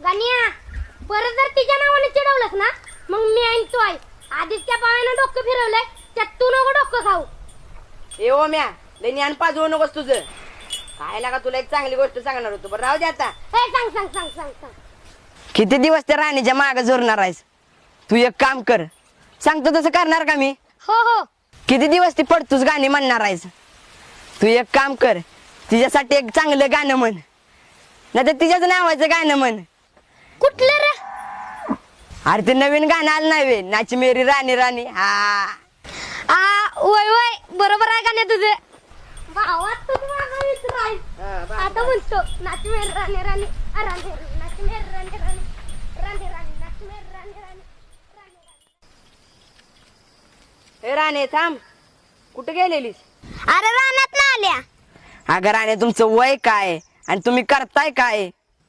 गानिया परत जर तिच्या नावाने चिडवलंस ना मग मी ऐन तो आहे. आधीच त्या पाव्यानं डोकं फिरवलंय त्यात तू नको डोकं खाऊ. ए ओ म्या लय ज्ञान पाजवू नकोस तुझं. काय लागा तुला एक चांगली गोष्ट सांगणार होतो बरं राहू दे आता. हे सांग सांग सांग सांग सांग. किती दिवस त्या राणीच्या मागे झोरणार आहेस? तू एक काम कर, सांगतो तसं करणार का मी? हो हो किती दिवस ती पडतूच गाणी म्हणणार आहेस? तू एक काम कर, तिच्यासाठी एक चांगलं गाणं म्हण, नाही तर तिच्याच नावाचं गाणं म्हण. कुठलं रे? अरे ते नवीन गाणं आलं नाही वे, नाच मेरी राणी राणी. हा वय वय बरोबर आहे गाण्या तुझे. भावात तू माझा मित्र आहेस. आता म्हणतो नाच मेरी राणी राणी राणी नाच मेरी राणी राणी राणी राणी नाच मेरी राणी राणी राणी राणी. ए राणे थांब, कुठे गेलेलीस? अरे रानात ना आल्या. अगं राणे तुमचं वय काय आणि तुम्ही करताय काय?